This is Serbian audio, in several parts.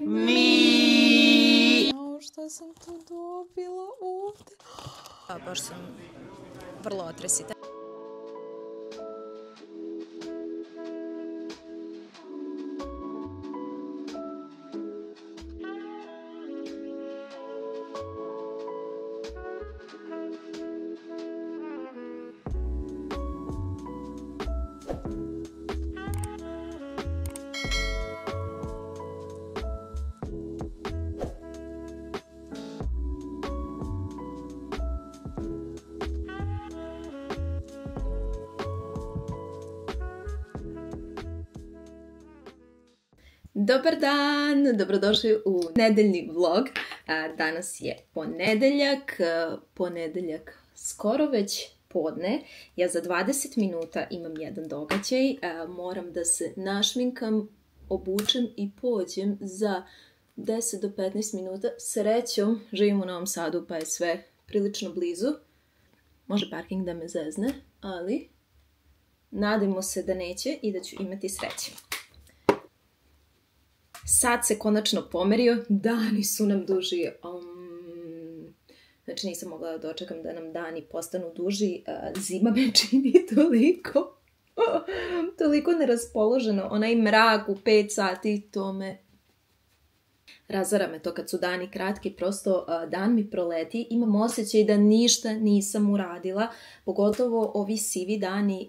Mi. Šta sam to dobila ovde? Baš sam vrlo otresita. Dobar dan, dobrodošli u nedeljni vlog. Danas je ponedeljak skoro već podne. Ja za 20 minuta imam jedan događaj, moram da se našminkam, obučem i pođem za 10 do 15 minuta. Srećom, živim u Novom Sadu pa je sve prilično blizu. Može parking da me zezne, ali nadajmo se da neće i da ću imati sreće. Sad se konačno pomerio, dani su nam duži, znači nisam mogla da dočekam da nam dani postanu duži, zima me čini toliko neraspoloženo, onaj mrak u 5 sati, to me razara me to kad su dani kratki, prosto dan mi proleti, imam osjećaj da ništa nisam uradila, pogotovo ovi sivi dani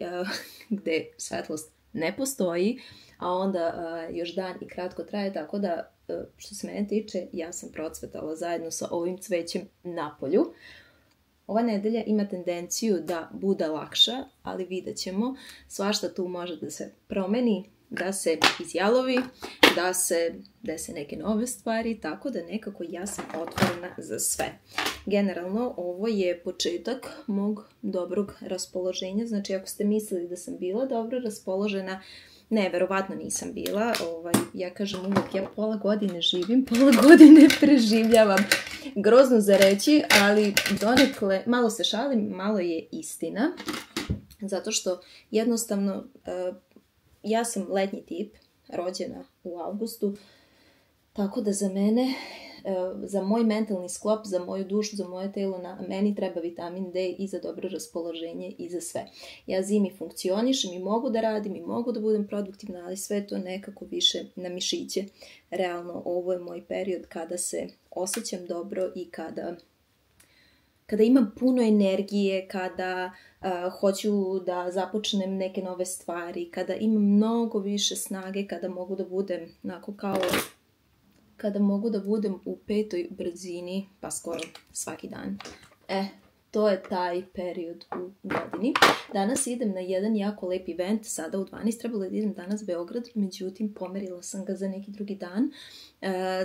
gde svetlost ne postoji, a onda još dan i kratko traje, tako da što se mene tiče, ja sam procvetala zajedno sa ovim cvećem na polju. Ova nedelja ima tendenciju da bude lakša, ali vidjet ćemo, svašta tu može da se promeni, da se izjalovi, da se dese neke nove stvari, tako da nekako ja sam otvorena za sve. Generalno, ovo je početak mog dobrog raspoloženja, znači ako ste mislili da sam bila dobro raspoložena, ne, verovatno nisam bila. Ja kažem uvijek, ja pola godine živim, pola godine preživljavam. Grozno za reći, ali donekle, malo se šalim, malo je istina. Zato što jednostavno, ja sam letnji tip, rođena u avgustu, tako da za mene, za moj mentalni sklop, za moju dušu, za moje telo, meni treba vitamin D i za dobro raspoloženje i za sve. Ja zimi funkcionišem i mogu da radim i mogu da budem produktivna, ali sve to nekako više na mišiće. Realno, ovo je moj period kada se osjećam dobro i kada imam puno energije, kada hoću da započnem neke nove stvari, kada imam mnogo više snage, kada mogu da budem kada mogu da budem u 5. brzini, pa skoro svaki dan. To je taj period u godini. Danas idem na jedan jako lep event, sada u 12, trebalo da idem danas u Beograd, međutim pomerila sam ga za neki drugi dan,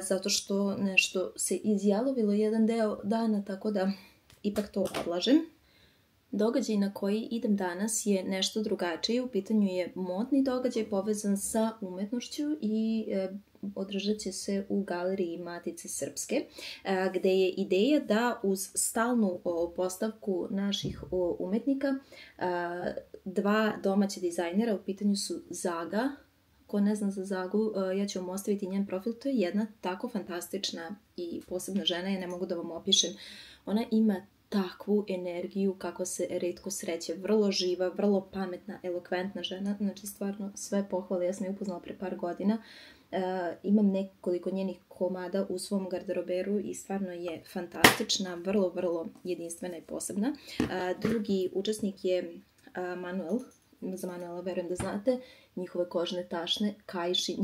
zato što nešto se izjalovilo jedan deo dana, tako da ipak to odlažem. Događaj na koji idem danas je nešto drugačije, u pitanju je modni događaj povezan sa umetnošću i održat će se u galeriji Matice Srpske, gde je ideja da uz stalnu postavku naših umetnika, 2 domaće dizajnera, u pitanju su Zaga. Ko ne zna za Zagu, ja ću vam ostaviti njen profil, to je jedna tako fantastična i posebna žena, ja ne mogu da vam opišem, ona ima takvu energiju kako se retko sreće, vrlo živa, vrlo pametna, elokventna žena, znači stvarno sve pohvale, ja sam je upoznala pre par godina, imam nekoliko njenih komada u svom garderoberu i stvarno je fantastična, vrlo, vrlo jedinstvena i posebna. Drugi učesnik je Manuel, za Manuela verujem da znate, njihove kožne tašne, kaiši,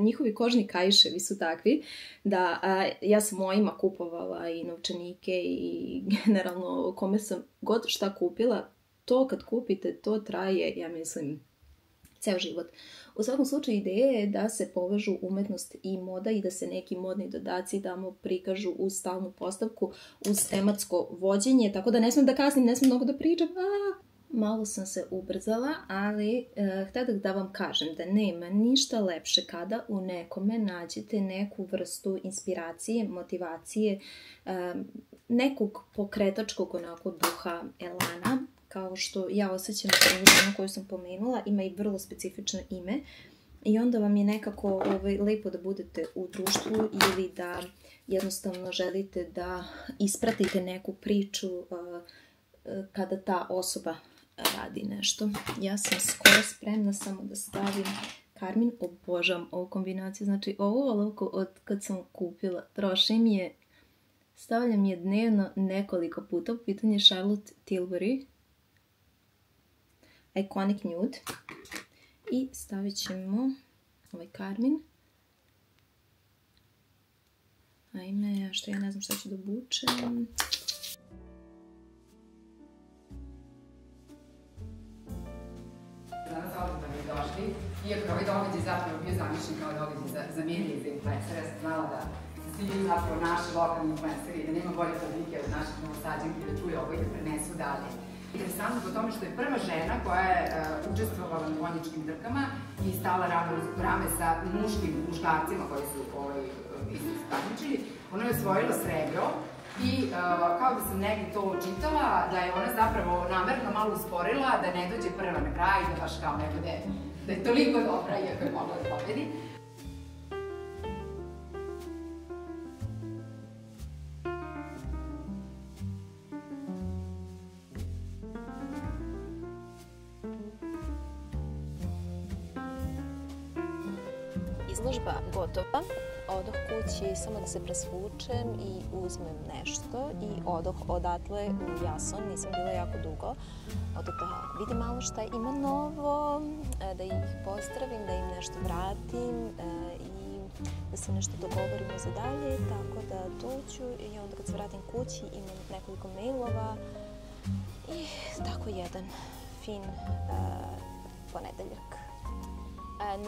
njihovi kožni kaiševi su takvi da ja sam mojima kupovala i novčanike i generalno kome sam god šta kupila, to kad kupite, to traje, ja mislim, ceo život. U svakom slučaju ideja je da se povežu umetnost i moda i da se neki modni dodaci tamo prikažu uz stalnu postavku, uz tematsko vođenje, tako da ne smem da kasnim, ne smem mnogo da pričam. Malo sam se ubrzala, ali htjela da vam kažem da nema ništa lepše kada u nekome nađete neku vrstu inspiracije, motivacije, nekog pokretačkog onako duha, elana, kao što ja osjećam ovu ženu koju sam pomenula, ima i vrlo specifično ime. I onda vam je nekako lepo da budete u društvu ili da jednostavno želite da ispratite neku priču kada ta osoba radi nešto. Ja sam skoro spremna samo da stavim karmin. Obožavam ovu kombinaciju. Znači, ovu olovku od kad sam kupila, trošim je, stavljam je dnevno nekoliko puta. U pitanju je Charlotte Tilbury Iconic Nude. I stavit ćemo ovaj karmin. Ajme, što ja ne znam šta ću da obučem. Danas ovdje da mi došli, iako ovaj događaj zapravo bio zamišljen kao događaj za medije i za influencere, ja sam znala da se svi zapravo naši lokalni influenceri, da nema bolje publike od naših Novosađanki da čuje ovo i da prenesu dalje. Interesantno po tome što je prva žena koja je učestvovala na konjičkim trkama i stala rame uz rame sa muškarcima koji su isto se takmičili. Ona je osvojila srebro i kao da sam negdje to čitala, da je ona zapravo namerno malo usporila, da ne dođe prva na kraj, da baš kao ne bude, da je toliko dobra iako je mogla da pobedi. Izložba gotova, odoh kući samo da se presvučem i uzmem nešto i odoh odatle u Jason, nisam bila jako dugo, odoh da vidim malo šta ima novo, da ih pozdravim, da im nešto vratim i da se nešto dogovorimo za dalje, tako da dođu i onda kad se vratim kući imam nekoliko mailova i tako jedan fin ponedeljak.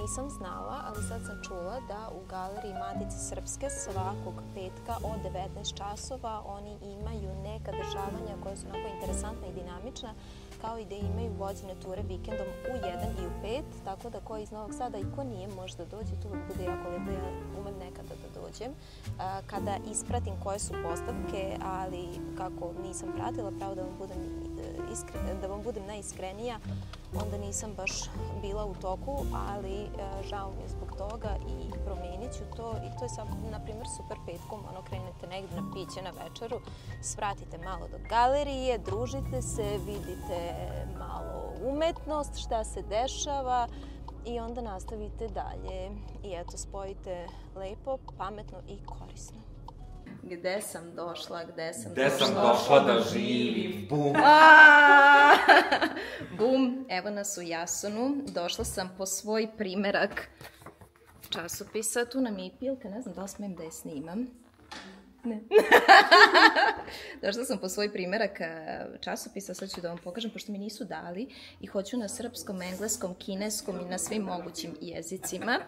Nisam znala, ali sad sam čula da u Galeriji Matice Srpske svakog petka od 19 časova oni imaju neka dešavanja koja su onako interesantna i dinamična, kao i da imaju vođene ture vikendom u 1 i u 5, tako da ko iz Novog Sada i ko nije može da dođe, tu bude jako lepo, ja umem nekada da dođem. Kada ispratim koje su postavke, ali kako nisam pratila, pravo da vam budem najiskrenija, onda nisam baš bila u toku, ali žao mi je zbog toga i promenit ću to. I to je sad, na primjer, super petkom, krenete negdje na piće na večeru, svratite malo do galerije, družite se, vidite malo umetnost, šta se dešava i onda nastavite dalje. I eto, spojite lepo, pametno i korisno. Gde sam došla, Gde sam došla da živim, bum! Bum, evo nas u Jasonu. Došla sam po svoj primerak časopisa. Tu nam je i pilka, ne znam da li smijem da je snimam. Ne. Došla sam po svoj primerak časopisa, sad ću da vam pokažem, pošto mi nisu dali i hoću na srpskom, engleskom, kineskom i na svim mogućim jezicima.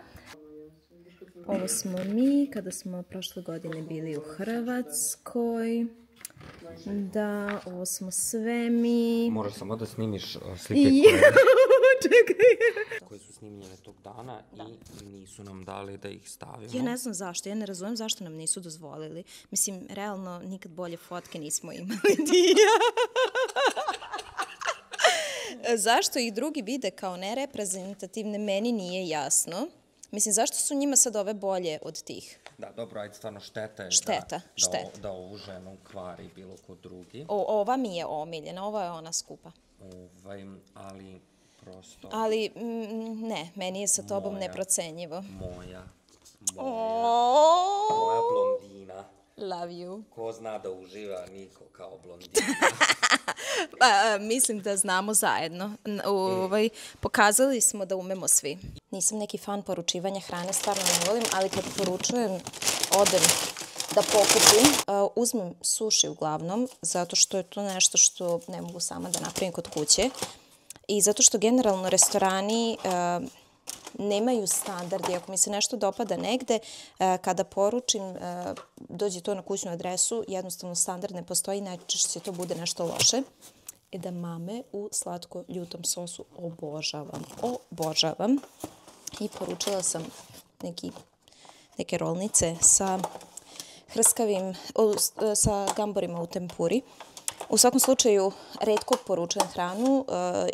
Ovo smo mi, kada smo prošle godine bili u Hrvatskoj. Da, ovo smo sve mi. Moraš samo da snimiš slike koje su snimljene tog dana i nisu nam dali da ih stavimo. Ja ne znam zašto, ja ne razumem zašto nam nisu dozvolili. Mislim, realno, nikad bolje fotke nismo imali ti ja. Zašto ih drugi vide kao nereprezentativne, meni nije jasno. Mislim, zašto su njima sad ove bolje od tih? Da, dobro, ajde, stvarno šteta je da ovu ženu kvari bilo ko drugi. Ova mi je omiljena, ova je ona skupa. Ali prosto... Ali, ne, meni je sa tobom neprocenjivo. Moja blondina. Love you. Ko zna da uživa, niko kao blondina. Mislim da znamo zajedno. Pokazali smo da umemo svi. Nisam neki fan poručivanja hrane, stvarno ne volim, ali kad poručujem, odem da pokupim. Uzmem suši uglavnom, zato što je to nešto što ne mogu sama da napravim kod kuće. I zato što generalno restorani nemaju standardi. Ako mi se nešto dopada negde, kada poručim, dođe to na kućnu adresu, jednostavno standard ne postoji, najčešće to bude nešto loše. Edamame u slatko-ljutom sosu obožavam. I poručila sam neke rolnice sa hrskavim, sa gamborima u tempuri. U svakom slučaju, retko poručujem hranu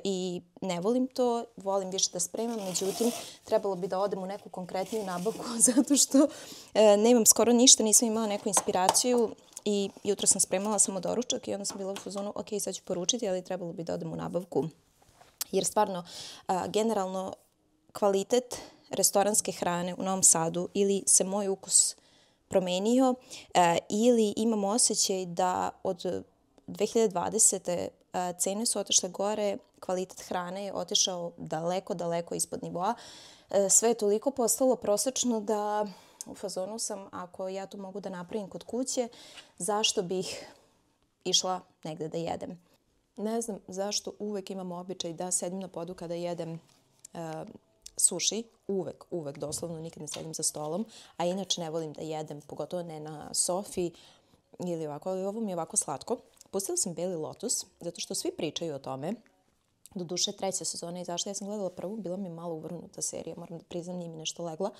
i ne volim to, volim više da spremam, međutim, trebalo bi da odem u neku konkretniju nabavku zato što nemam skoro ništa, nisam imala neku inspiraciju i jutro sam spremala samo doručak i onda sam bila u fazonu, ok, sad ću poručiti, ali trebalo bi da odem u nabavku. Jer stvarno, generalno, kvalitet restoranske hrane u Novom Sadu ili se moj ukus promenio ili imam osjećaj da od 2020. Cene su otišle gore, kvalitet hrane je otišao daleko, daleko ispod nivoa. Sve je toliko postalo prosečno da u fazonu sam, ako ja to mogu da napravim kod kuće, zašto bih išla negde da jedem. Ne znam zašto uvek imam običaj da sedim na podu kada jedem suši. Uvek, doslovno nikad ne sedim za stolom, a inače ne volim da jedem, pogotovo ne na sofi ili ovako, ali ovo mi je ovako slatko. Pustila sam Beli Lotus, zato što svi pričaju o tome. Doduše, 3. sezona je izašla, ja sam gledala prvu, bila mi je malo uvrnuta serija, moram da priznam, nije mi nešto legla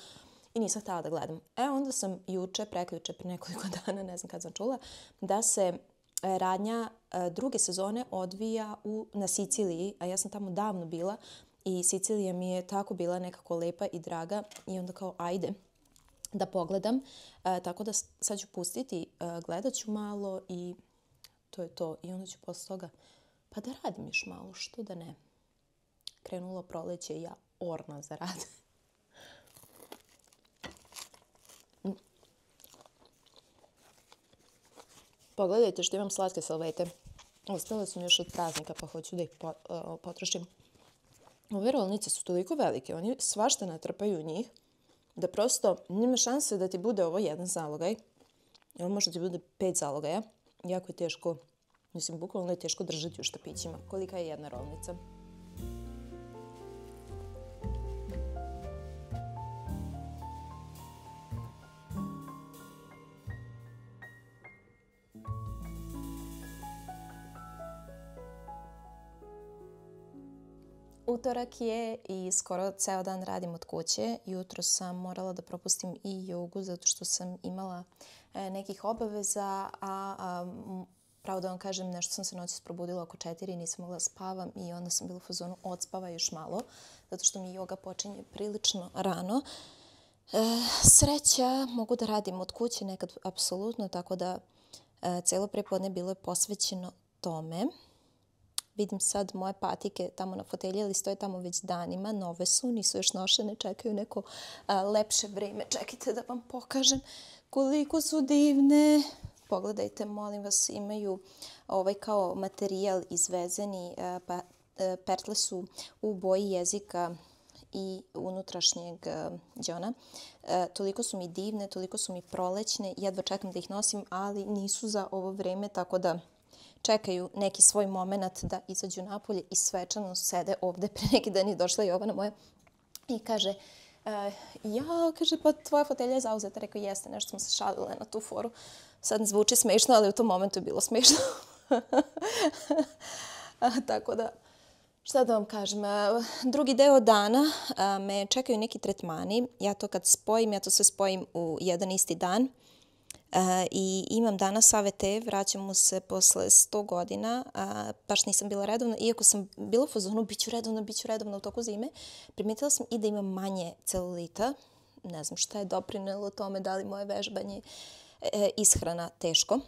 i nisam htjela da gledam. Onda sam preključe, pre nekoliko dana, ne znam kad sam čula, da se radnja 2. sezone odvija na Siciliji, a ja sam tamo davno bila i Sicilija mi je tako bila nekako lepa i draga i onda kao ajde da pogledam. Tako da sad ću pustiti, gledat ću malo i to je to. I onda ću posle toga, pa da radim još malo, što da ne. Krenulo proleće i ja orna za rad. Pogledajte što imam slatke salvete. Ostale su mi još od praznika pa hoću da ih potrošim. Ove rolnice su toliko velike, oni svašta natrpaju u njih, da prosto nema šanse da ti bude ovo jedan zalogaj. Ovo može ti bude 5 zalogaja. Jako je teško, mislim, bukvalno je teško držati u štapićima. Kolika je jedna rolnica? Utorak je i skoro ceo dan radim od kuće. Jutro sam morala da propustim i jogu zato što sam imala nekih obaveza, a pravo da vam kažem, nešto sam se noćas probudila oko 4 i nisam mogla spavam i onda sam bila u fazonu odspava još malo zato što mi joga počinje prilično rano. Sreća, mogu da radim od kuće nekad apsolutno, tako da celo prepodne bilo je posvećeno tome. Vidim sad moje patike tamo na fotelji, ali stoje tamo već danima, nove su, nisu još nošene, čekaju neko lepše vreme. Čekajte da vam pokažem koliko su divne. Pogledajte, molim vas, imaju ovaj kao materijal izvezeni, pertle su u boji jezika i unutrašnjeg đona. Toliko su mi divne, toliko su mi prolećne, jedva čekam da ih nosim, ali nisu za ovo vreme, tako da čekaju neki svoj moment da izađu napolje i svečano sede ovde. Pre neki dan je došla Jovana moja i kaže, pa tvoja fotelja je zauzeta. Rekao, jeste, nešto smo se šalile na tu foru. Sad ne zvuči smešno, ali u tom momentu je bilo smešno. Tako da, šta da vam kažem, drugi deo dana me čekaju neki tretmani. Ja to kad spojim, ja to sve spojim u jedan isti dan. I imam danas AVT, vraćamo se posle 100 godina, baš nisam bila redovna, iako sam bila u fazonu, bit ću redovna u toku zime, primetila sam i da imam manje celulita, ne znam šta je doprinelo tome, da li moje vežbanje, ishrana teško,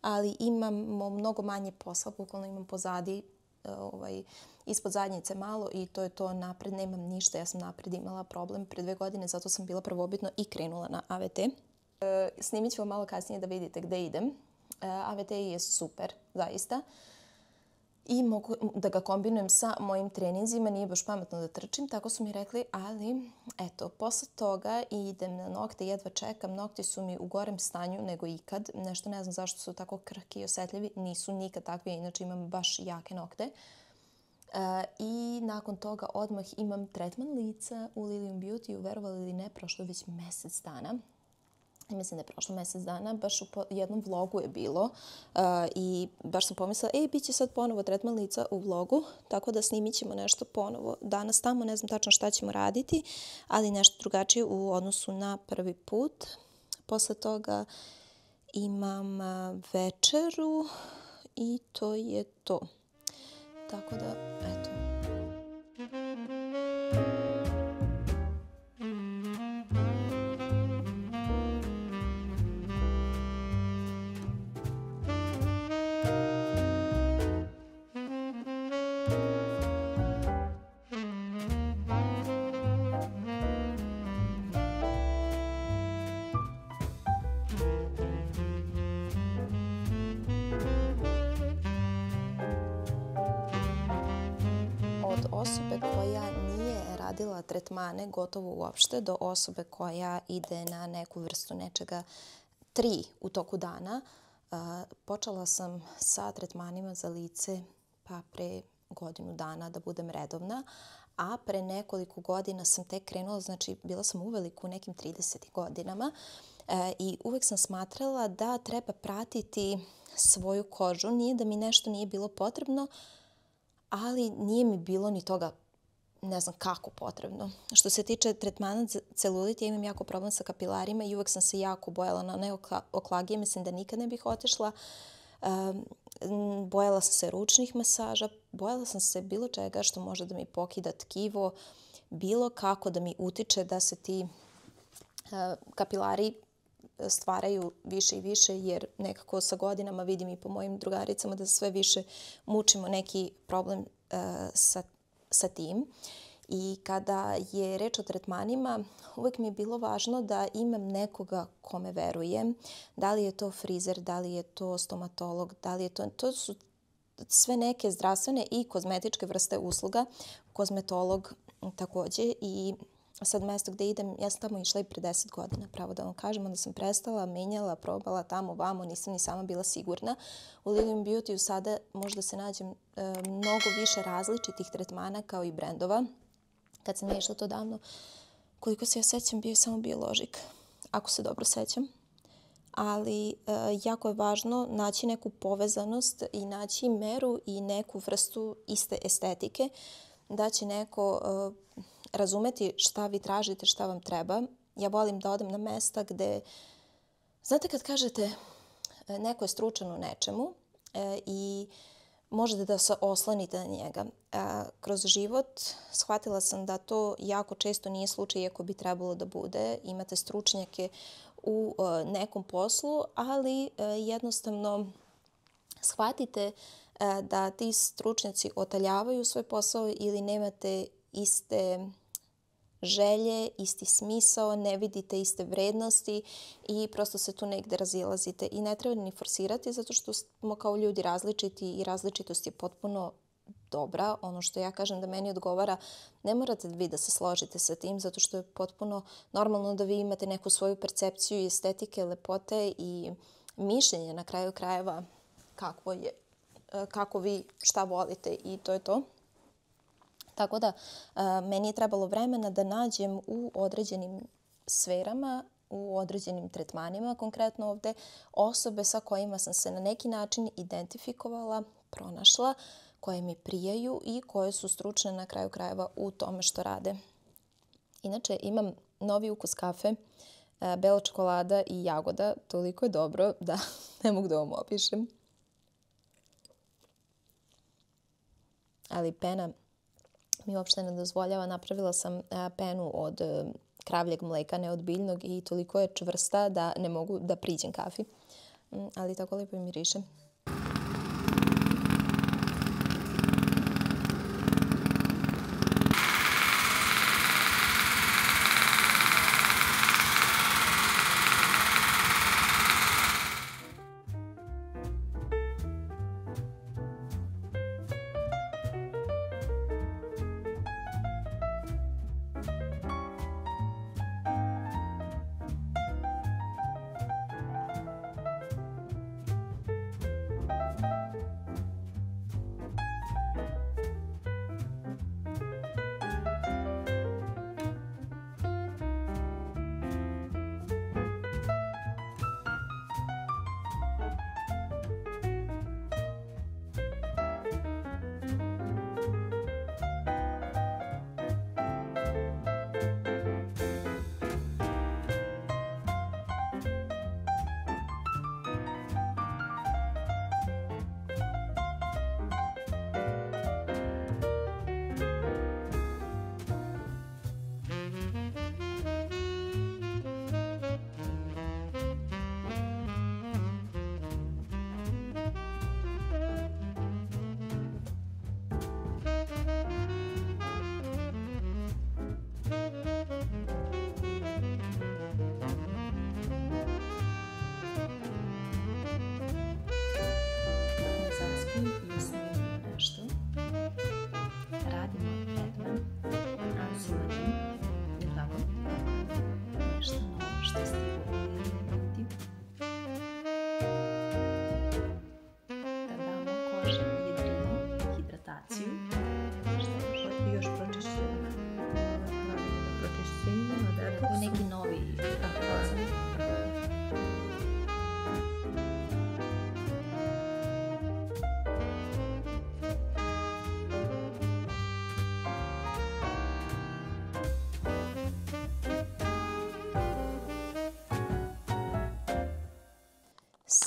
ali imamo mnogo manje posla, bukvalno imam pozadi, ispod zadnjice malo i to je to, napred nemam ništa, ja sam napred imala problem pre 2 godine, zato sam bila prvobitno i krenula na AVT. Snimit ću vam malo kasnije da vidite gde idem. AVT je super, zaista. I mogu da ga kombinujem sa mojim treninzima, nije baš pametno da trčim, tako su mi rekli, ali eto, posle toga idem na nokte, jedva čekam, nokti su mi u gorem stanju nego ikad, nešto ne znam zašto su tako krhki i osetljivi, nisu nikad takvi, inače imam baš jake nokte. I nakon toga odmah imam tretman lica u Lilium Beauty, verovali ili ne, prošlo je već mesec dana. Mislim da je prošlo mesec dana, baš u jednom vlogu je bilo i baš sam pomislila, bit će sad ponovo tretman lica u vlogu, tako da snimit ćemo nešto ponovo danas tamo, ne znam tačno šta ćemo raditi, ali nešto drugačije u odnosu na prvi put. Posle toga imam večeru i to je to. Tako da, eto. Od osobe koja nije radila tretmane gotovo uopšte do osobe koja ide na neku vrstu nečega 3 u toku dana. Počela sam sa tretmanima za lice pre godinu dana da budem redovna, a pre nekoliko godina sam tek krenula, znači bila sam uveliko u nekim 30 godinama i uvek sam smatrala da treba pratiti svoju kožu. Nije da mi nešto nije bilo potrebno, ali nije mi bilo ni toga, ne znam kako potrebno. Što se tiče tretmana za celulit, ja imam jako problem sa kapilarima i uvek sam se jako bojala na one oklagije. Mislim da nikad ne bih otišla. Bojala sam se ručnih masaža, bojala sam se bilo čega što može da mi pokida tkivo, bilo kako da mi utiče da se ti kapilari stvaraju više i više, jer nekako sa godinama vidim i po mojim drugaricama da sve više mučimo neki problem sa tim. I kada je reč o tretmanima, uvek mi je bilo važno da imam nekoga kome verujem. Da li je to frizer, da li je to stomatolog, da li je to... To su sve neke zdravstvene i kozmetičke vrste usluga. Kozmetolog takođe i sad mesto gde idem, ja sam tamo išla i pre 10 godina, pravo da vam kažem, onda sam prestala, menjala, probala tamo, vamo, nisam ni sama bila sigurna. U Lilium Beauty-u sada možda se nađem mnogo više različitih tretmana kao i brendova. Kad sam ja išla to davno, koliko se ja sećam, bio je samo Biologic, ako se dobro sećam. Ali jako je važno naći neku povezanost i naći meru i neku vrstu iste estetike, da će neko razumeti šta vi tražite, šta vam treba. Ja volim da odem na mesta gde, znate kad kažete neko je stručan u nečemu i možete da se oslonite na njega. Kroz život shvatila sam da to jako često nije slučaj, iako bi trebalo da bude. Imate stručnjake u nekom poslu, ali jednostavno shvatite da ti stručnjaci otaljavaju svoj posao ili nemate iste želje, isti smisao, ne vidite iste vrednosti i prosto se tu negde razilazite. I ne treba ni forsirati zato što smo kao ljudi različiti i različitost je potpuno dobra. Ono što ja kažem da meni odgovara, ne morate vi da se složite sa tim zato što je potpuno normalno da vi imate neku svoju percepciju i estetike, lepote i mišljenje na kraju krajeva kako vi šta volite i to je to. Tako da meni je trebalo vremena da nađem u određenim sferama, u određenim tretmanima, konkretno ovde, osobe sa kojima sam se na neki način identifikovala, pronašla, koje mi prijaju i koje su stručne na kraju krajeva u tome što rade. Inače, imam novi ukus kafe, bela čokolada i jagoda. Toliko je dobro da ne mogu da vam opišem. Ali pena mi uopšte ne dozvoljava. Napravila sam penu od kravljeg mleka, ne od biljnog i toliko je čvrsta da ne mogu da priđem kafi. Ali tako lepo miriše.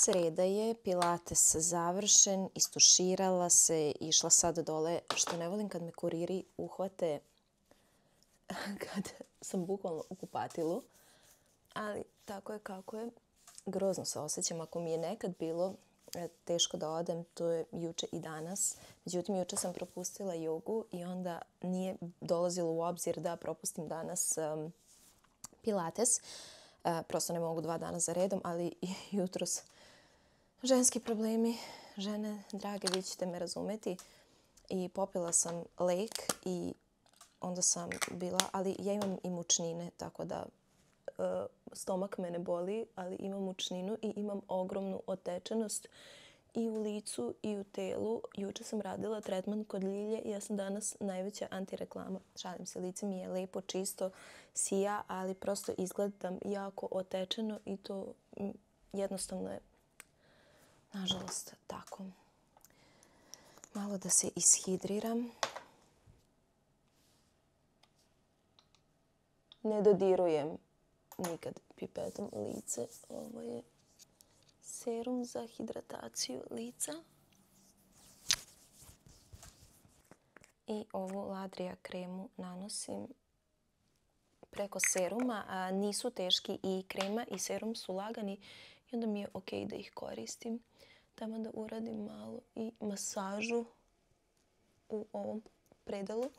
Sreda je, pilates završen, istuširala se, išla sad dole, što ne volim kad me kuriri uhvate kad sam bukvalno u kupatilu. Ali tako je kako je. Grozno se osjećam. Ako mi je nekad bilo teško da odem, to je juče i danas. Međutim, juče sam propustila jogu i onda nije dolazilo u obzir da propustim danas pilates. Prosto ne mogu 2 dana za redom, ali jutros ženski problemi. Žene, drage, vi ćete me razumeti. I popila sam lek i onda sam bila, ali ja imam i mučnine, tako da stomak me ne boli, ali imam mučninu i imam ogromnu otečenost i u licu i u telu. Juče sam radila tretman kod Ljilje i ja sam danas najveća antireklama. Šalim se, lice mi je lepo, čisto, sija, ali prosto izgledam jako otečeno i to jednostavno je, nažalost, tako. Malo da se ishidriram. Ne dodirujem nikad pipetom lice. Ovo je serum za hidrataciju lica. I ovu Ladria kremu nanosim preko seruma. A nisu teški i krema i serum su lagani i onda mi je ok da ih koristim. Tamo da uradim malo i masažu u ovom predelu.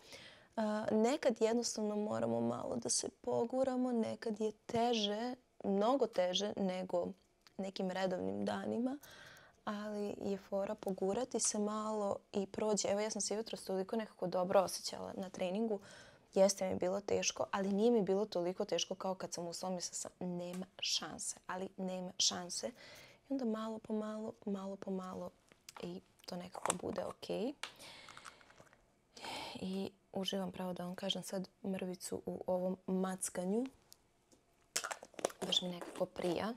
Nekad jednostavno moramo malo da se poguramo, nekad je teže, mnogo teže nego nekim redovnim danima, ali je fora pogurati se malo i prođe. Evo, ja sam se jutros toliko nekako dobro osjećala na treningu. Jeste mi bilo teško, ali nije mi bilo toliko teško kao kad sam usla, mislila sam nema šanse, ali nema šanse. I onda malo po malo i to nekako bude ok. I uživam, pravo da vam kažem, sad mrvicu u ovom mackanju. Baš mi nekako prija.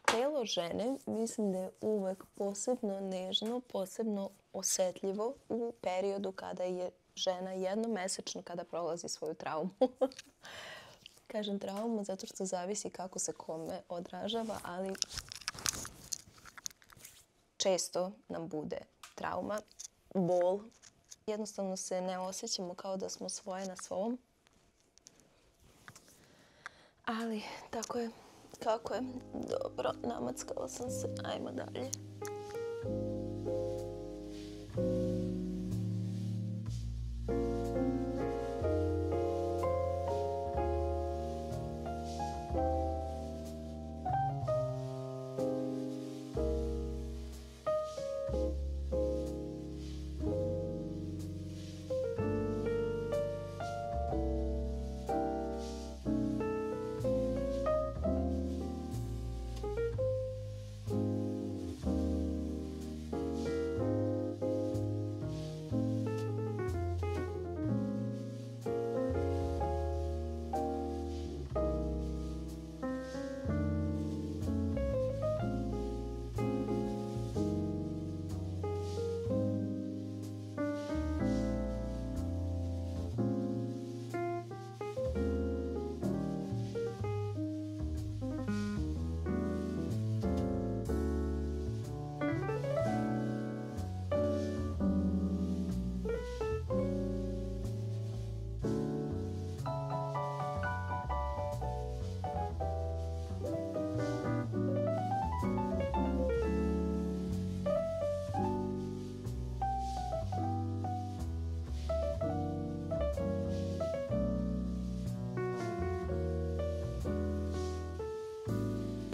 Telo žene mislim da je uvek posebno nežno, posebno osjetljivo u periodu kada je žena jednomesečno, kada prolazi svoju traumu. Kažem traumu zato što zavisi kako se kome odražava, ali često nam bude trauma, bol. Jednostavno se ne osjećamo kao da smo svoje na svom. Ali tako je kako je. Dobro, namackala sam se. Ajmo dalje.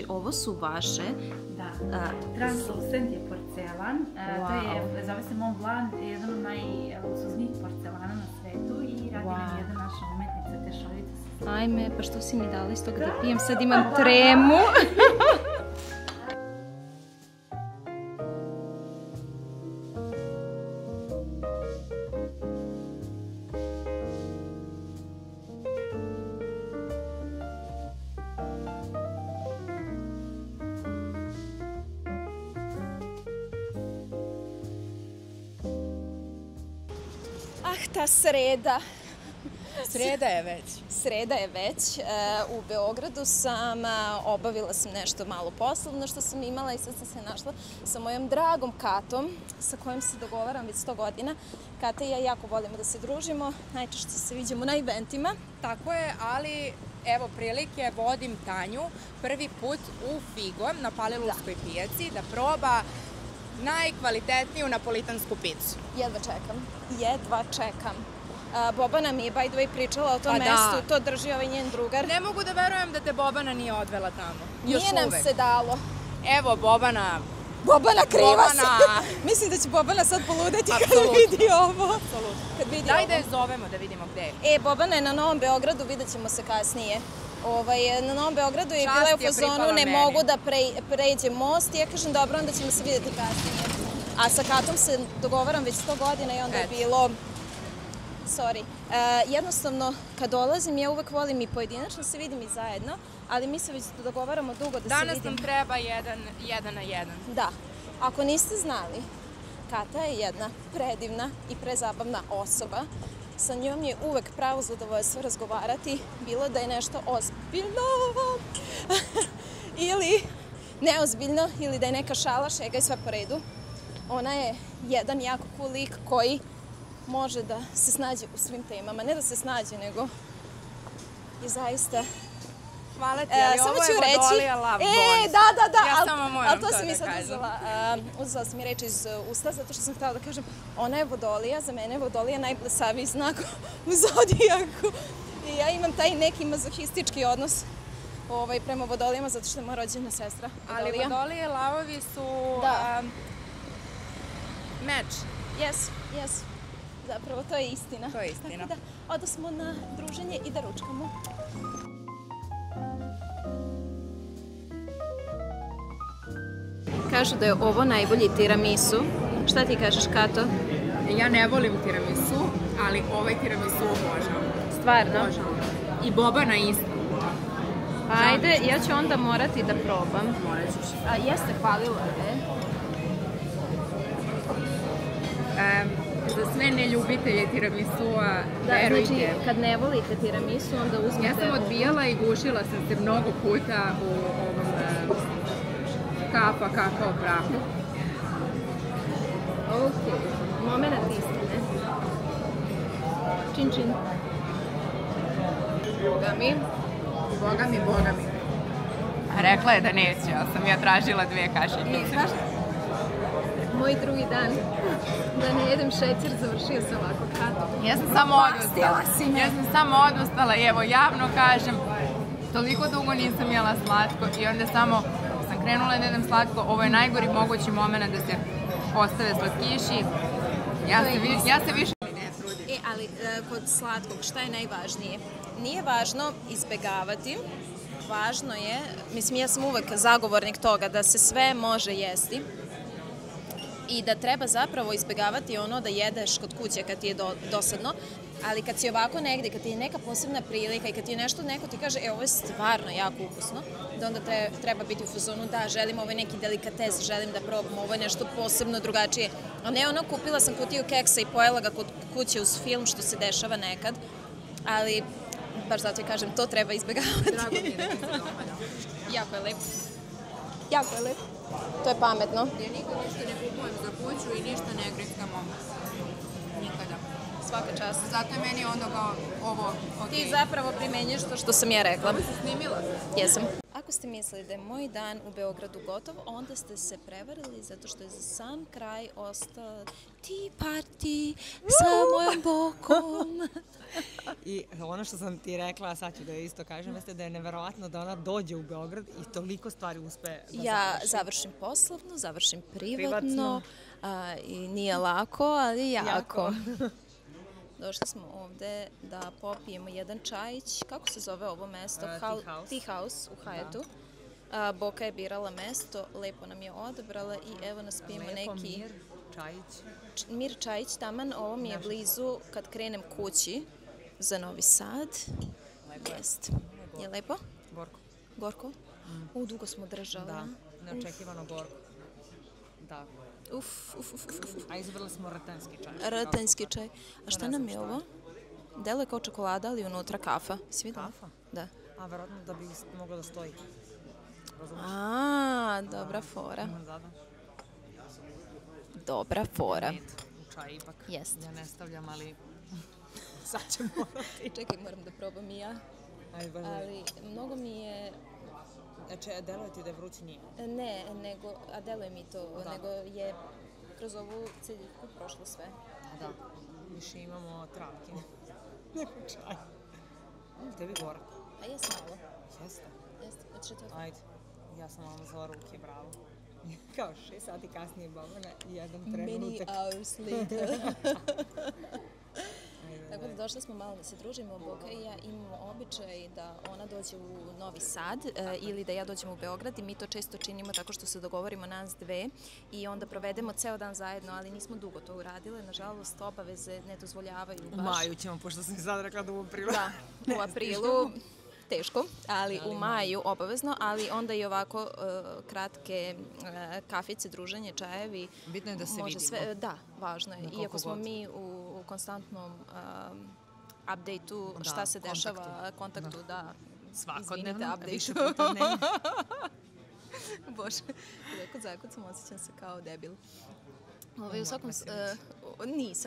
Ovo su vaše. Da, translucent je porcelan. To je, zove se Mont Blanc, jedan od najluksuznijih porcelana na svetu i radi nam jedna naša umetnica, Tešovica. Ajme, pa što si mi dala iz toga da pijem? Sad imam tremu. Ah, ta sreda. Sreda je već. Sreda je već. U Beogradu sam, obavila sam nešto malo poslovno što sam imala i sad sam se našla sa mojom dragom Katom, sa kojom se dogovaram već 100 godina. Kata i ja jako volimo da se družimo, najčešće se viđamo na eventima. Tako je, ali evo prilike, vodim Tanju prvi put u Figo na Palilulskoj pijaci da proba najkvalitetniju napolitansku picu. Jedva čekam. Bobana mi je, by the way, pričala o tom mestu, to drži ovaj njen drugar. Ne mogu da verujem da te Bobana nije odvela tamo. Nije nam se dalo. Evo, Bobana kriva se. Mislim da će Bobana sad poludeti kad vidi ovo. Daj da je zovemo da vidimo gde je. Bobana je na Novom Beogradu, vidjet ćemo se kasnije. Na Novom Beogradu je bila u fazonu, ne mogu da pređem most i ja kažem dobro, onda ćemo se vidjeti kasnije. A sa Katom se dogovaram već 100 godina i onda je bilo... Jednostavno, kad dolazim, ja uvek volim i pojedinačno se vidim i zajedno, ali mi se već dogovaramo dugo da se vidim. Danas nam treba jedan na jedan. Da. Ako niste znali, Kata je jedna predivna i prezabavna osoba. Sa njom je uvek pravo zadovoljstvo razgovarati, bilo da je nešto ozbiljno ili neozbiljno, ili da je neka šala, šega i sve po redu. Ona je jedan jako cool lik koji može da se snađe u svim temama. Ne da se snađe, nego je zaista... Hvala ti, ali ovo je Vodolija Love Bones. Da, ja samo moram to da kažem. Ali to sam mi sad uzela sam mi reč iz usta, zato što sam htjela da kažem, ona je Vodolija, za mene je Vodolija najblesaviji znak u zodijaku. I ja imam taj neki mazohistički odnos prema Vodolijama, zato što je moja rođena sestra Vodolija. Ali Vodolije lavovi su meč. Yes. Zapravo, to je istina. To je istina. Tako da, odosmo na druženje i da ručkamo. Kažu da je ovo najbolji tiramisu. Šta ti kažeš, Kato? Ja ne volim tiramisu, ali ovaj tiramisu obožavam. Stvarno? Obožavam. I Bobana isto. Ajde, ja ću onda morati da probam. Morat ćeš. A jeste hvalila, Za sve neljubitelje tiramisu'a, verujte. Znači, kad ne volite tiramisu, onda uzmete... Ja sam odbijala i gušila sam se mnogo puta u ovom kapa kakao prahu. Ok, moment istine. Čin, čin. Boga mi. Rekla je da neće, ali sam ja tražila 2 kašice. Moj drugi dan da ne jedem šećer završio se ovako Kato. Ja sam samo odustala i evo javno kažem, toliko dugo nisam jela slatko i onda samo sam krenula da jedem slatko. Ovo je najgori mogući moment da se ostave slatkiši. Ja se više ne trudim. Ali kod slatkog šta je najvažnije? Nije važno izbegavati, važno je, mislim ja sam uvek zagovornik toga da se sve može jesti. I da treba zapravo izbjegavati ono da jedeš kod kuće kad ti je dosadno, ali kad si ovako negdje, kad ti je neka posebna prilika i kad ti je nešto, neko ti kaže, ovo je stvarno jako ukusno, da onda treba biti u fazonu, da, želim ovaj neki delikates, želim da probam, ovo je nešto posebno drugačije. A ne ono, kupila sam kutiju keksa i pojela ga kod kuće uz film, što se dešava nekad, ali, baš zato kažem, to treba izbjegavati. Drago mi je da ti se dopada. Jako je lepo. Jako je lepo. To je pametno. Ja nikad ništa ne kupujem za kuću i ništa ne grickamo. Nikada. Svaka čast. Zato je meni onda kao ovo okej. Ti zapravo primenjuješ to što sam ja rekla. Ovo si snimila? Jesam. Ako ste mislili da je moj dan u Beogradu gotov, onda ste se prevarili zato što je za sam kraj ostao tea party sa mojom bokom. I ono što sam ti rekla, sad ću da je isto kažem, jeste da je neverovatno da ona dođe u Beograd i toliko stvari uspe da završi. Ja završim poslovno, završim privatno. I nije lako, ali jako. Došli smo ovde da popijemo jedan čajić. Kako se zove ovo mesto? Tea House u Hayetu. Boka je birala mesto, lepo nam je odabrala i evo nas pijemo neki... Mir Čajić. Mir Čajić, taman, ovo mi je blizu kad krenem kući za Novi Sad. Jest. Je lepo? Gorko. Gorko? Dugo smo držali. Da, neočekivano gorko. Da. Uf. A izabrali smo ratenski čaj. Ratenski čaj. A šta nam je ovo? Deluje kao čokolada, ali unutra kafa. Si videla? Kafa? Da. A, verovatno da bi moglo da stoji. A, dobra fora. Dobra fora. U čaj ipak. Jest. Ja ne stavljam, ali sad će morati. Čekaj, moram da probam i ja. Ali mnogo mi je... Znači, deluje ti da je vruć nije? Ne, a deluje mi to, nego je kroz ovu celjivku prošlo sve. Da, više imamo travke. Neko čaj. Tebi gorak. A jes malo. Jeste? Jeste, hoćeš ti otvori? Ajde, ja sam malo zvala ruke, bravo. Kao 6 sati kasnije Bobana i jedan trenutak. Many hours later. Tako da došli smo malo da se družimo. Boka i ja imamo običaj da ona dođe u Novi Sad ili da ja dođem u Beograd i mi to često činimo tako što se dogovorimo nas dve i onda provedemo ceo dan zajedno, ali nismo dugo to uradile. Nažalost, obaveze ne dozvoljavaju baš. U maju ćemo, pošto sam i sad rekla da u aprilu. Da, u aprilu teško, ali u maju obavezno, ali onda i ovako kratke kafice, druženje, čajevi. Bitno je da se vidimo. Da, važno je. Iako smo mi u konstantnom update-u šta se dešava, kontaktu, da. Svakodnevno, više puta ne. Bože, kod zakucam, osjećam se kao debil. U svakom,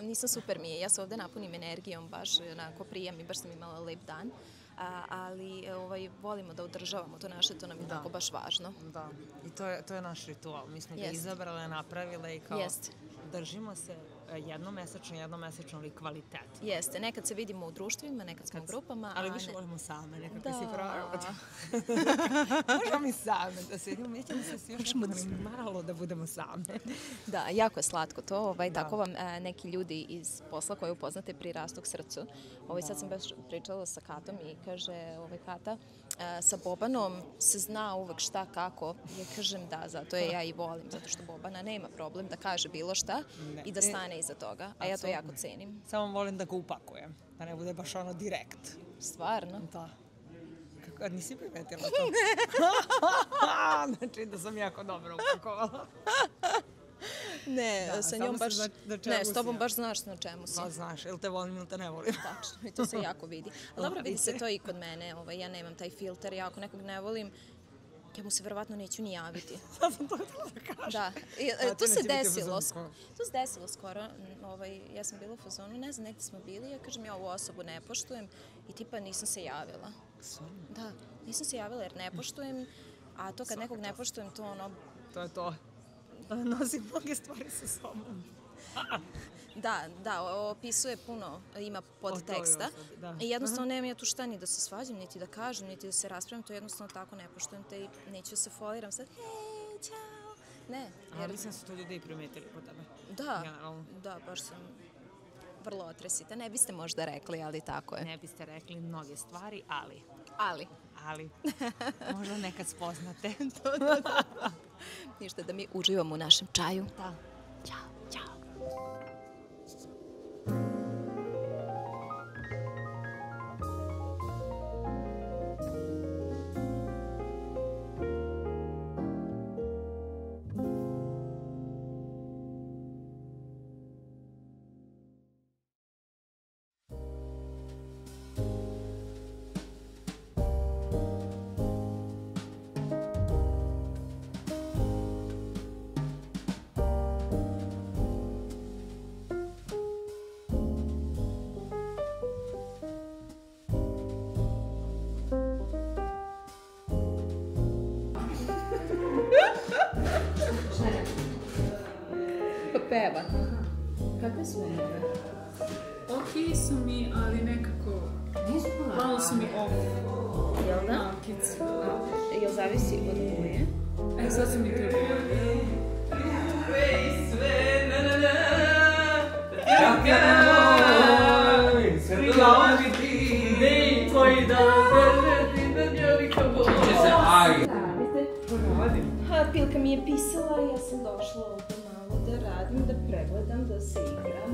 nisam super mi je. Ja se ovde napunim energijom, baš onako prijem i baš sam imala lep dan. Ali volimo da održavamo to naše, to nam je tako baš važno. Da, i to je naš ritual. Mi smo ga izabrale, napravile i kao držimo se jednomesečno, ali kvalitet. Jeste, nekad se vidimo u društvima, nekad smo u grupama. Ali više volimo same, nekako si pravo. Možemo mi same da sedimo, mi ćemo se svi još malo da budemo same. Da, jako je slatko to. Tako vam neki ljudi iz posla koje upoznate prirastu k srcu. Sad sam baš pričala sa Katom i kaže Kata, sa Bobanom se zna uvek šta, kako. Ja kažem da, zato je ja i volim, zato što Bobana nema problem da kaže bilo šta i da stane iza toga, a ja to jako cenim. Samo volim da ga upakujem, da ne bude baš ono direkt. Stvarno? Da. Nisi primetila to? Znači da sam jako dobro upakovala. Ne, sa njom baš, ne, s tobom baš znaš na čemu si. Pa znaš, ili te volim ili te ne volim. Tačno, i to se jako vidi. Ali dobro, vidi se to i kod mene, ja nemam taj filter, ja ako nekog ne volim, ja mu se verovatno neću ni javiti. Sad sam to htjela da kažem. Da, to se desilo skoro, ja sam bila u fazonu, ne znam, negdje smo bili, ja kažem, ja ovu osobu ne poštujem i tipa nisam se javila. Stvarno? Da, nisam se javila jer ne poštujem, a to kad nekog ne poštujem, to ono... To je to. Nosi mnoge stvari sa sobom. Da, opisuje puno, ima podteksta i jednostavno nemam ja tu šta ni da se svađam, niti da kažem, niti da se raspravim, to jednostavno tako ne poštujem te i neću se foliram sad, hej, čao, ne. Ali sam se to ljudi i primetili kod tebe. Da, baš sam vrlo otresita, ne biste možda rekli, ali tako je. Ne biste rekli mnoge stvari, ali. Ali, možda nekad spoznate. Ništa, da mi uživamo u našem čaju. Da. Ćao. Peva. Kakve su ove? Okej su mi, ali nekako malo su mi off. Jel da? Jel zavisi od boje? Sad su mi te boje. Ljube i sve, Čakaj, sredoviti, ne koji da vrti da djevika boja. Če se aj. Pilka mi je pisala i ja sam došla ovdje malo da radim, da pregledam, da se igram.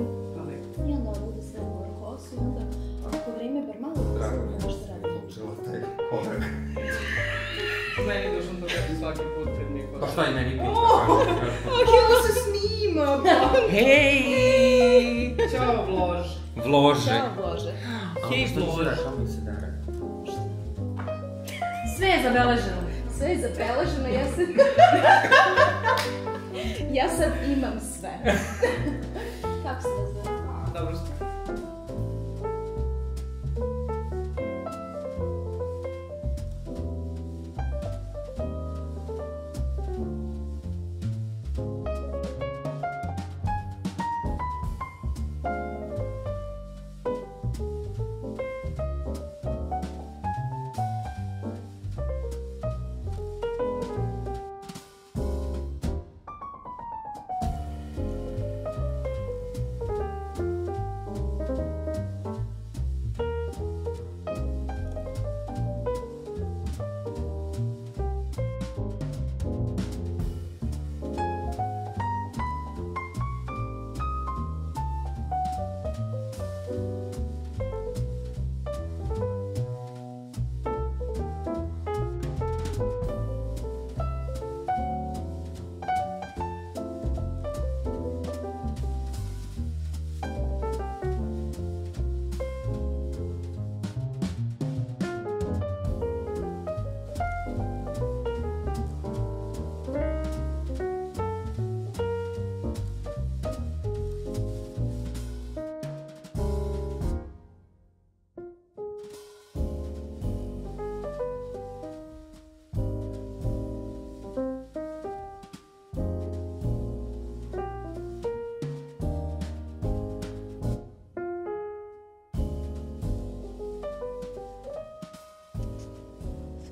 I onda ovdje da se moju kosu i onda ako vreme bar malo da se nešto radim. Počela taj korak. Meni došlo to kad ti svaki put pred Nikola. Pa šta je meni put? Ok, ovo se snima! Hej! Ćao, Vlož. Vlože. Ćao, Vlože. Hej, Flora. Sve je zabeleženo. Sve je zabeleženo, ja sad imam sve. Kako se da zove? Dobro što.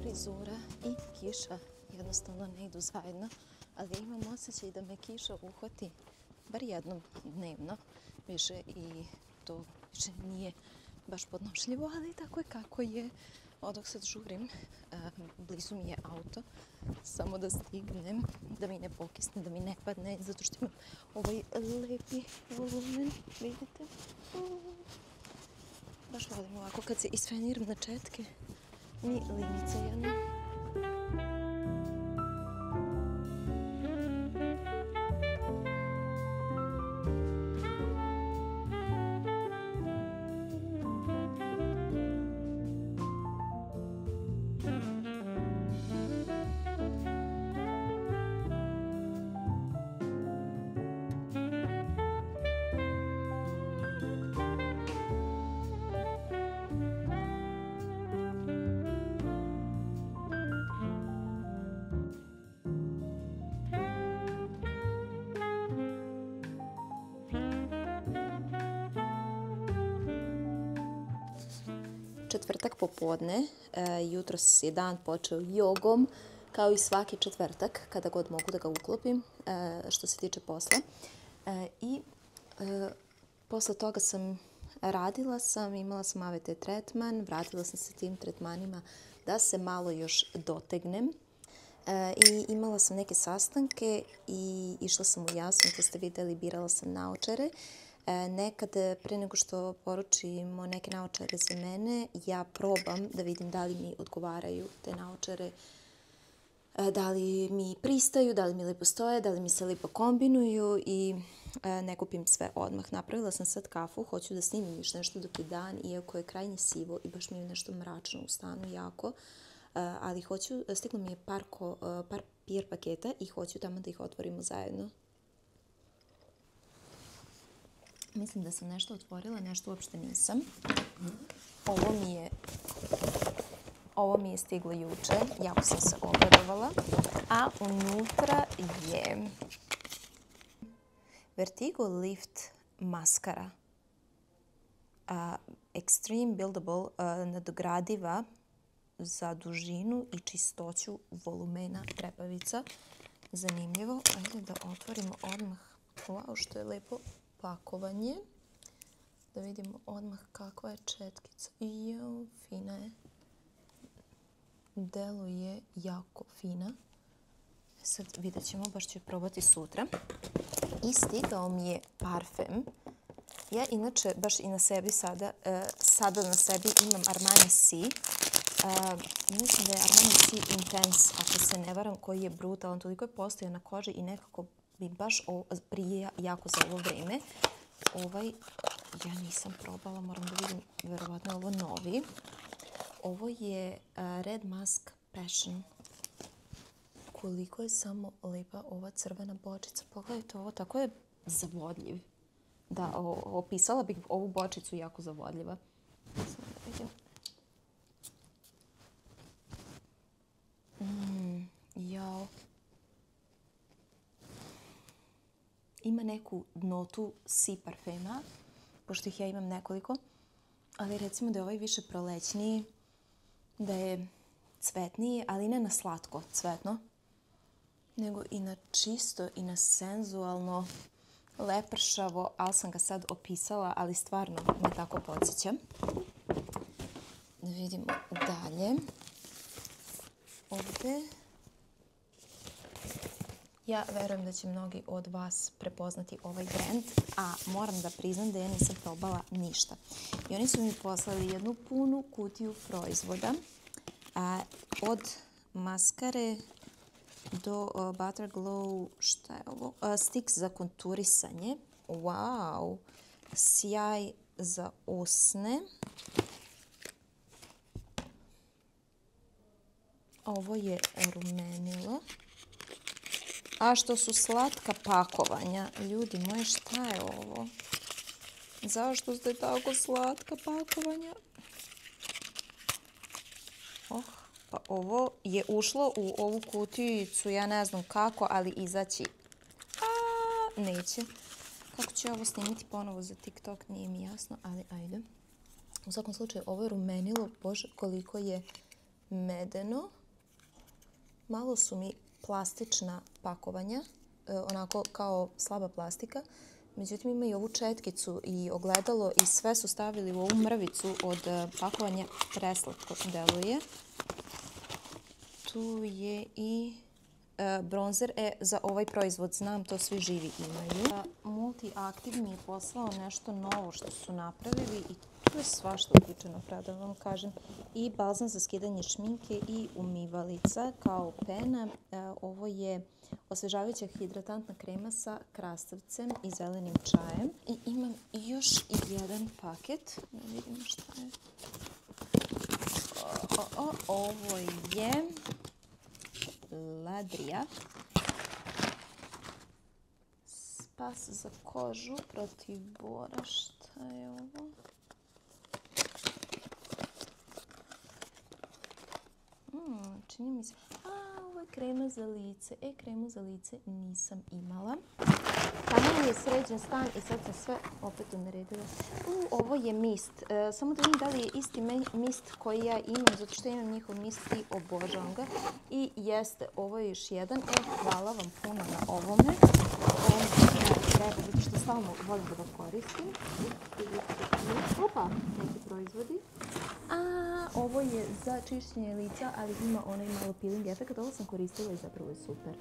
Frizura i kiša jednostavno ne idu zajedno, ali imam osjećaj da me kiša uhvati bar jednom dnevno više i to više nije baš podnošljivo, ali tako je kako je. Odok sad žurim, blizu mi je auto, samo da stignem, da mi ne pokisne, da mi ne padne, zato što imam ovaj lepi volumen, vidite? Baš volim ovako kad se isfeniram na četke. Ni linica jedna. Četvrtak popodne, jutros je dan počeo jogom, kao i svaki četvrtak, kada god mogu da ga uklopim, što se tiče posla. I posle toga imala sam AVT tretman, vratila sam se tim tretmanima da se malo još dotegnem. I imala sam neke sastanke i išla sam u Jasmin, to ste videli, birala sam naočare. Nekad, pre nego što poručimo neke naočare za mene, ja probam da vidim da li mi odgovaraju te naočare, da li mi pristaju, da li mi lepo stoje, da li mi se lepo kombinuju i ne kupim sve odmah. Napravila sam sad kafu, hoću da snimim još nešto dok je dan, iako je krajnje sivo i baš mi je nešto mračno u stanu jako, ali stiglo mi je par PR paketa i hoću tamo da ih otvorimo zajedno. Mislim da sam nešto otvorila, nešto uopšte nisam. Ovo mi je stiglo juče, jako sam se obradovala. A unutra je Vertigo Lift maskara. Extreme Buildable, nadogradiva za dužinu i čistoću volumena trepavica. Zanimljivo. Ajde da otvorimo odmah. Wow, što je lepo pakovanje. Da vidimo odmah kakva je četkica. Jo, fina je. Deluje jako fina. Sad vidjet ćemo, baš ću je probati sutra. I stigao mi je parfem. Ja inače baš i na sebi sada na sebi imam Armani C. Mislim da je Armani C Intense, ako se ne varam, koji je brutalan. Toliko je postojan na koži i nekako bi baš prije jako za ovo vreme. Ovaj ja nisam probala, moram da vidim, verovatno je ovo novi. Ovo je Red Mask Passion. Koliko je samo lepa ova crvena bočica. Pogledajte ovo, tako je zavodljiv. Da, opisala bih ovu bočicu jako zavodljiva. Samo da vidim. Jao. Ima neku notu Sea parfema, pošto ih ja imam nekoliko. Ali recimo da je ovaj više prolećniji, da je cvetniji, ali ne na slatko cvetno, nego i na čisto i na senzualno, lepršavo, ali sam ga sad opisala, ali stvarno me tako podsjeća. Da vidimo dalje. Ovdje. Ja verujem da će mnogi od vas prepoznati ovaj brand, a moram da priznam da ja nisam probala ništa. I oni su mi poslali jednu punu kutiju proizvoda, od maskare do Butter Glow, šta je ovo? Stick za konturisanje. Wow! Sjaj za usne. Ovo je rumenilo. A što su slatka pakovanja. Ljudi moji, šta je ovo? Zašto ste tako slatka pakovanja? Pa ovo je ušlo u ovu kutijicu, ja ne znam kako, ali izaći neće. Kako ću ovo snimiti ponovo za TikTok, nije mi jasno, ali ajde. U svakom slučaju, ovo je rumenilo, bože koliko je medeno. Malo su mi plastična pakovanja, onako kao slaba plastika. Međutim, ima i ovu četkicu i ogledalo i sve su stavili u ovu mrvicu od pakovanja. Preslatko deluje. Tu je i bronzer. Za ovaj proizvod znam, to svi živi imaju. Multi-Active mi je poslao nešto novo što su napravili i tu je svašta uključeno, da vam kažem. I balzam za skidanje šminke i umivalica kao pena. Ovo je osvežavajuća hidratantna krema sa krastavcem i zelenim čajem. I imam još jedan paket. Da vidimo šta je. Ovo je Ladrija. Spas za kožu protiv bora. Šta je ovo? Čini mi se... ovo je krema za lice. Kremu za lice nisam imala. Tamo mi je sređen stan i sad sam sve opet unaredila. Ovo je mist. Samo da vidim da li je isti mist koji ja imam, zato što imam njihov mist i obožavam ga. I jeste, ovo je još jedan. Hvala vam puno na ovome. Treba, zato što stalno volim da ga koristim. Opa, neki proizvodi. Ovo je za čišćenje lica, ali ima onaj malo peeling efekt. Ovo sam koristila i zapravo je super.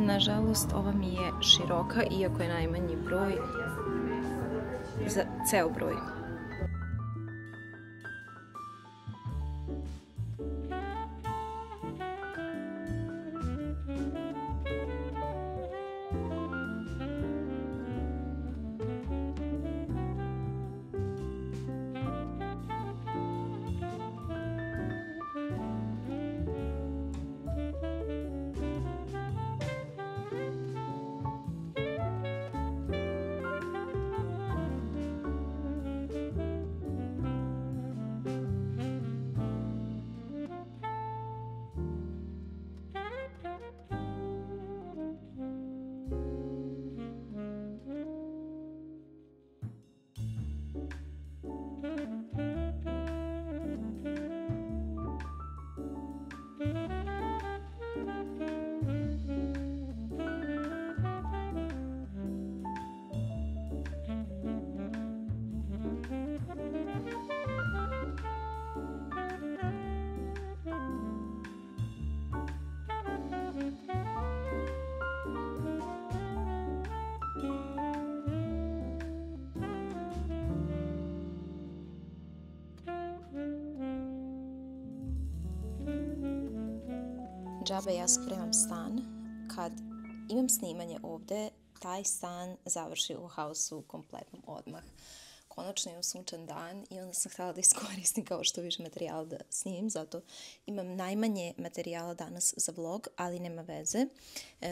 Nažalost, ova mi je široka, iako je najmanji broj za ceo broj. džabe ja spremam stan. Kad imam snimanje ovde, taj stan završi u hausu kompletno odmah. Konačno imam sunčan dan i onda sam htjela da iskoristim kao što više materijala da snimim, zato imam najmanje materijala danas za vlog, ali nema veze.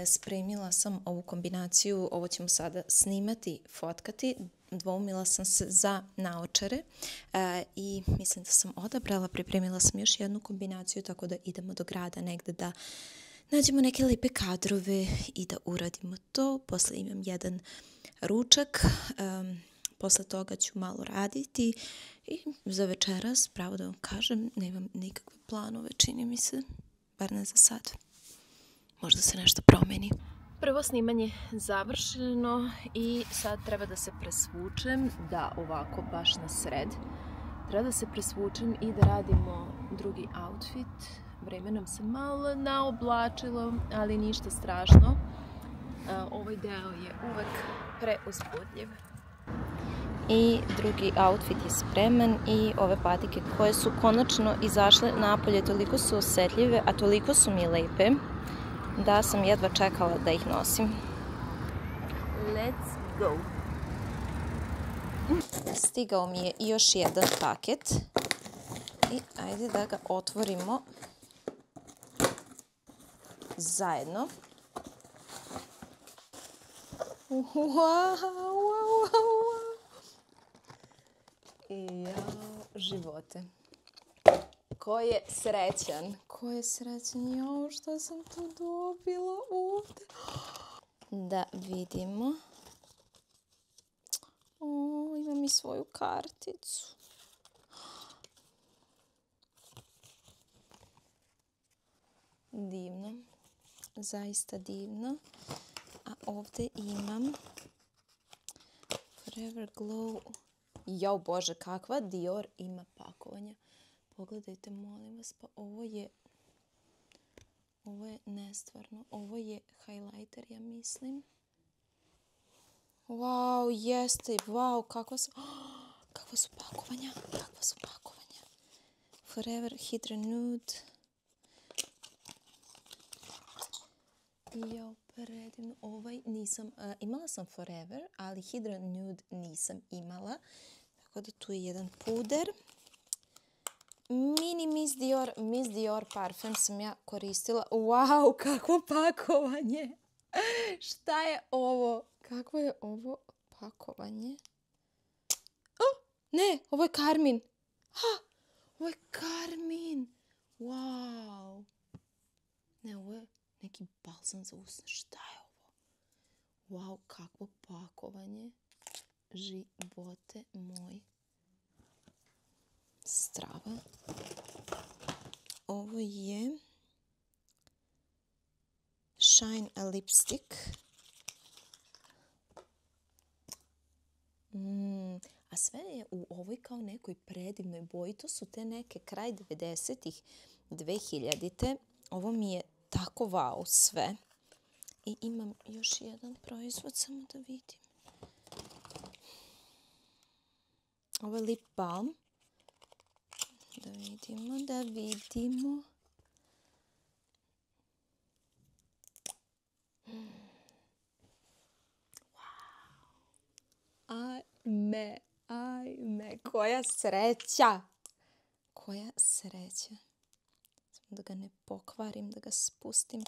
Spremila sam ovu kombinaciju, ovo ćemo sada snimati, fotkati. Dvoumila sam se za naočare i mislim da sam odabrala, pripremila sam još jednu kombinaciju, tako da idemo do grada negde da nađemo neke lepe kadrove i da uradimo to. Posle imam jedan ručak, posle toga ću malo raditi i za večeras, pravo da vam kažem, nemam nikakve planove, čini mi se, bar ne za sad. Možda se nešto promeni. Prvo snimanje završeno i sad treba da se presvučem, da ovako baš na sred. Treba da se presvučem i da radimo drugi outfit. Vreme nam se malo naoblačilo, ali ništa strašno. Ovaj deo je uvek preuzbudljiv. I drugi outfit je spreman i ove patike koje su konačno izašle napolje toliko su osetljive, a toliko su mi lepe da sam jedva čekala da ih nosim. Let's go! Stigao mi je još jedan paket i ajde da ga otvorimo zajedno. I jao, živote. Ko je srećan? Ko je srećan? Jao, šta sam tu dobila ovde? Da vidimo. O, imam i svoju karticu. Divno. Zaista divno. A ovde imam Forever Glow. Jao Bože, kakva Dior ima pakovanja. Pogledajte, molim vas, pa ovo je nestvarno. Ovo je highlighter, ja mislim. Wow, jeste, wow, kakva su pakovanja, Forever Hydra Nude. Jao, predivno. Ovaj nisam, imala sam Forever, ali Hydra Nude nisam imala. Tako da tu je jedan puder. Mini Miss Dior parfem sam ja koristila. Wow, kakvo pakovanje! Šta je ovo? Kakvo je ovo pakovanje? Ne, ovo je karmin. Ovo je karmin. Wow. Ne, ovo je neki balzam za usne. Šta je ovo? Wow, kakvo pakovanje. Živote moj. Strava. Ovo je Shine lipstick. A sve je u ovoj kao nekoj predivnoj boji. To su te neke kraj 90-ih, 2000-te. Ovo mi je tako wow sve. I imam još jedan proizvod, samo da vidim. Ovo je lip balm. Da vidimo. Ajme, koja sreća. Koja sreća. Samo da ga ne pokvarim, da ga spustim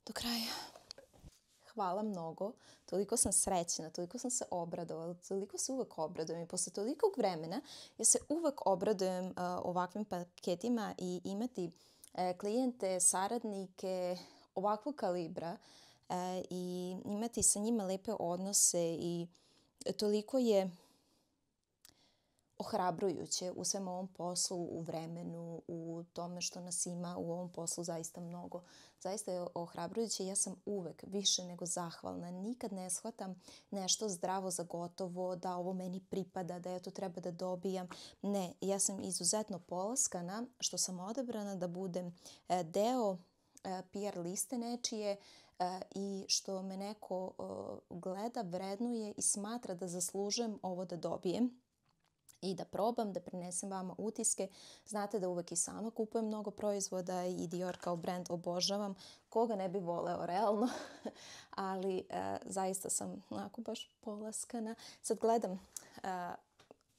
do kraja. Hvala mnogo. Toliko sam srećna, toliko sam se obradovala, toliko se uvek obradujem i posle tolikog vremena ja se uvek obradujem ovakvim paketima i imati klijente, saradnike ovakvog kalibra i imati sa njima lepe odnose i toliko je ohrabrujuće u svem ovom poslu, u vremenu, u tome što nas ima u ovom poslu zaista mnogo. Zaista je ohrabrujuće. Ja sam uvek više nego zahvalna. Nikad ne shvatam nešto zdravo za gotovo, da ovo meni pripada, da ja to treba da dobijam. Ne, ja sam izuzetno polaskana što sam odabrana da budem deo PR liste nečije i što me neko gleda, vrednuje i smatra da zaslužujem ovo da dobijem. i da probam, da prinesem vama utiske. Znate da uvek i sama kupujem mnogo proizvoda i Dior kao brand obožavam. Koga ne bi voleo realno, ali zaista sam onako baš polaskana. Sad gledam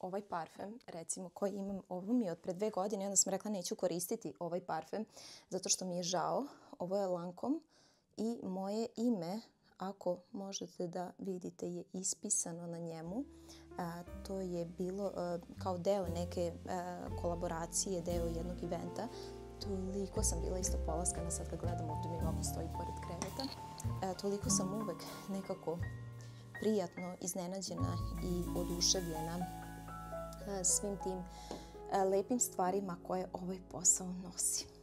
ovaj parfem, recimo, koji imam, ovo mi je od pre 2 godine i onda sam rekla neću koristiti ovaj parfem zato što mi je žao. Ovo je Lancome i moje ime, ako možete da vidite, je ispisano na njemu. To je bilo kao deo neke kolaboracije, deo jednog eventa. Toliko sam bila isto polaskana, sad kad gledam ovdje mi ovako stoji pored kreveta. Toliko sam uvek nekako prijatno iznenađena i oduševljena svim tim lepim stvarima koje ovaj posao nosi.